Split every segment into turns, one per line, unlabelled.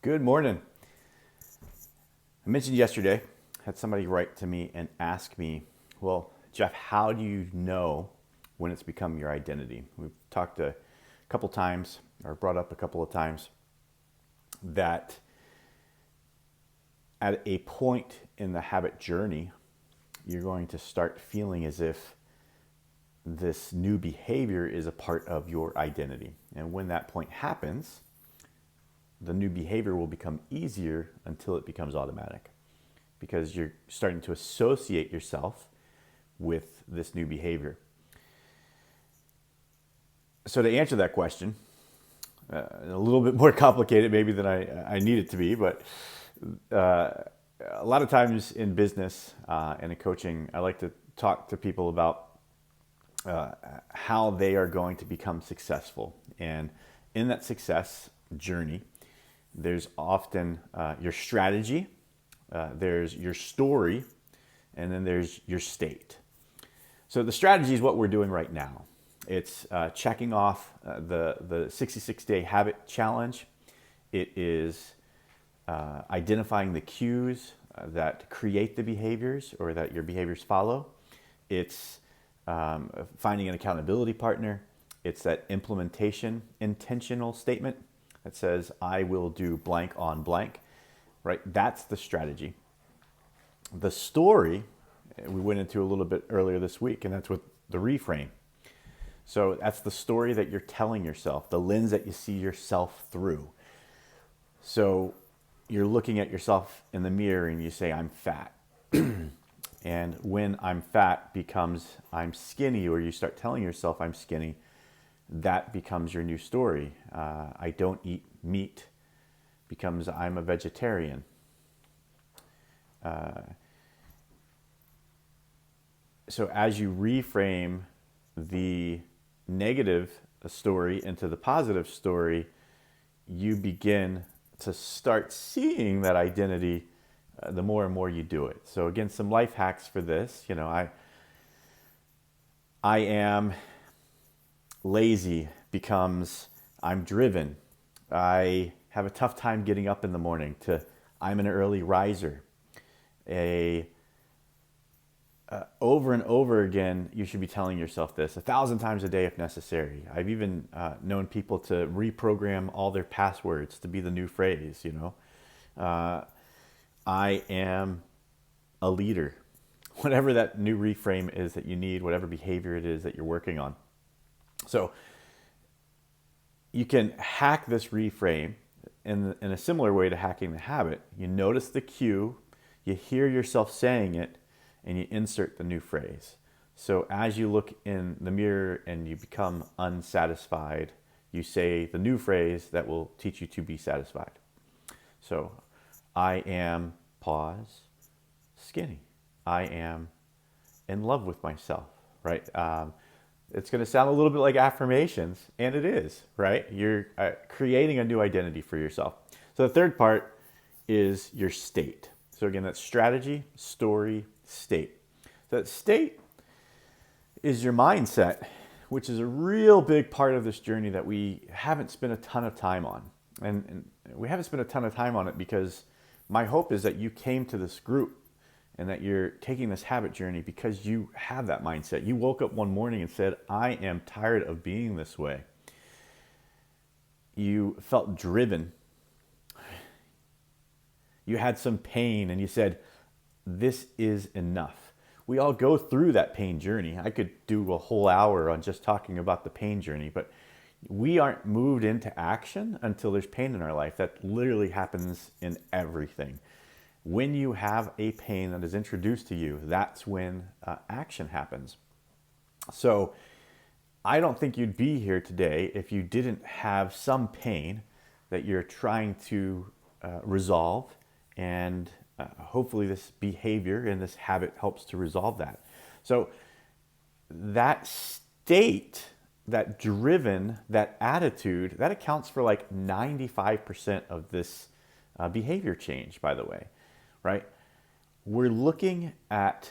Good morning. I mentioned yesterday, had somebody write to me and ask me, well, Jeff, how do you know when it's become your identity? We've talked a couple times, or brought up a couple of times, that at a point in the habit journey, you're going to start feeling as if this new behavior is a part of your identity. And when that point happens, the new behavior will become easier until it becomes automatic, because you're starting to associate yourself with this new behavior. So to answer that question, a little bit more complicated maybe than I need it to be, but a lot of times in business and in coaching, I like to talk to people about how they are going to become successful. And in that success journey, there's often your strategy, there's your story, and then there's your state. So the strategy is what we're doing right now. It's checking off the 66-day habit challenge. It is identifying the cues that create the behaviors or that your behaviors follow. It's finding an accountability partner. It's that implementation intentional statement that says, I will do blank on blank, right? That's the strategy. The story, we went into a little bit earlier this week, and that's with the reframe. So that's the story that you're telling yourself, the lens that you see yourself through. So you're looking at yourself in the mirror and you say, I'm fat. And when I'm fat becomes I'm skinny, or you start telling yourself I'm skinny, that becomes your new story. I don't eat meat becomes I'm a vegetarian. So as you reframe the negative story into the positive story, you begin to start seeing that identity the more and more you do it. So again, some life hacks for this. I am lazy becomes I'm driven. I have a tough time getting up in the morning to I'm an early riser. Over and over again, you should be telling yourself this 1,000 times a day if necessary. I've even known people to reprogram all their passwords to be the new phrase, I am a leader. Whatever that new reframe is that you need, whatever behavior it is that you're working on. So you can hack this reframe in a similar way to hacking the habit. You notice the cue, you hear yourself saying it, and you insert the new phrase. So as you look in the mirror and you become unsatisfied, you say the new phrase that will teach you to be satisfied. So I am, pause, skinny. I am in love with myself, right? It's going to sound a little bit like affirmations, and it is, right? You're creating a new identity for yourself. So the third part is your state. So again, that's strategy, story, state. So that state is your mindset, which is a real big part of this journey that we haven't spent a ton of time on. And we haven't spent a ton of time on it because my hope is that you came to this group and that you're taking this habit journey because you have that mindset. You woke up one morning and said, I am tired of being this way. You felt driven. You had some pain and you said, this is enough. We all go through that pain journey. I could do a whole hour on just talking about the pain journey, but we aren't moved into action until there's pain in our life. That literally happens in everything. When you have a pain that is introduced to you, that's when action happens. So I don't think you'd be here today if you didn't have some pain that you're trying to resolve, and hopefully this behavior and this habit helps to resolve that. So that state, that driven, that attitude, that accounts for like 95% of this behavior change, by the way, right? We're looking at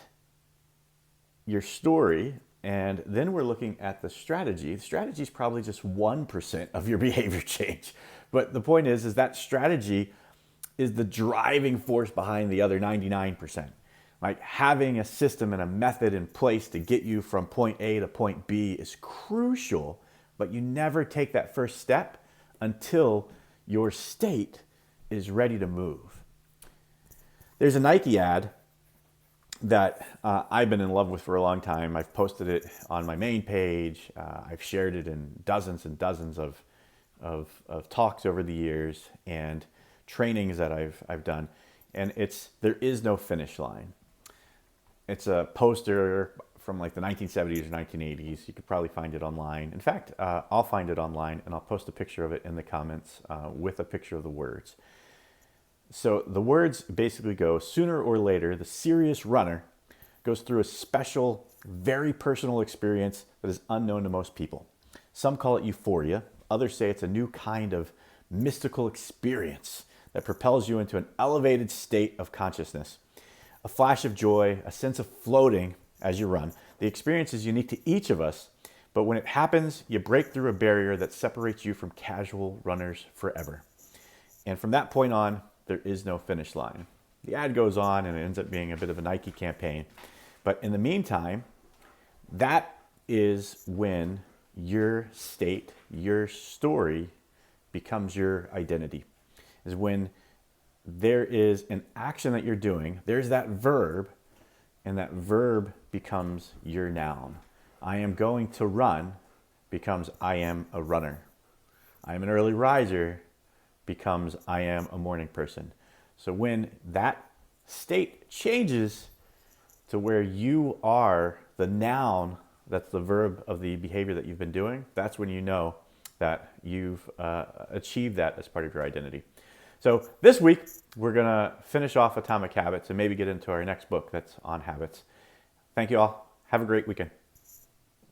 your story, and then we're looking at the strategy. The strategy is probably just 1% of your behavior change. But the point is that strategy is the driving force behind the other 99%. Like having a system and a method in place to get you from point A to point B is crucial, but you never take that first step until your state is ready to move. There's a Nike ad that I've been in love with for a long time. I've posted it on my main page. I've shared it in dozens and dozens of talks over the years and trainings that I've done. And there is no finish line. It's a poster from like the 1970s or 1980s. You could probably find it online. In fact, I'll find it online and I'll post a picture of it in the comments with a picture of the words. So the words basically go, sooner or later, the serious runner goes through a special, very personal experience that is unknown to most people. Some call it euphoria. Others say it's a new kind of mystical experience that propels you into an elevated state of consciousness. A flash of joy, a sense of floating as you run. The experience is unique to each of us, but when it happens, you break through a barrier that separates you from casual runners forever. And from that point on, there is no finish line. The ad goes on and it ends up being a bit of a Nike campaign. But in the meantime, that is when your state, your story becomes your identity. Is when there is an action that you're doing, there's that verb, and that verb becomes your noun. I am going to run becomes I am a runner. I am an early riser becomes I am a morning person. So when that state changes to where you are the noun, that's the verb of the behavior that you've been doing, that's when you know that you've achieved that as part of your identity. So this week, we're going to finish off Atomic Habits and maybe get into our next book that's on habits. Thank you all. Have a great weekend.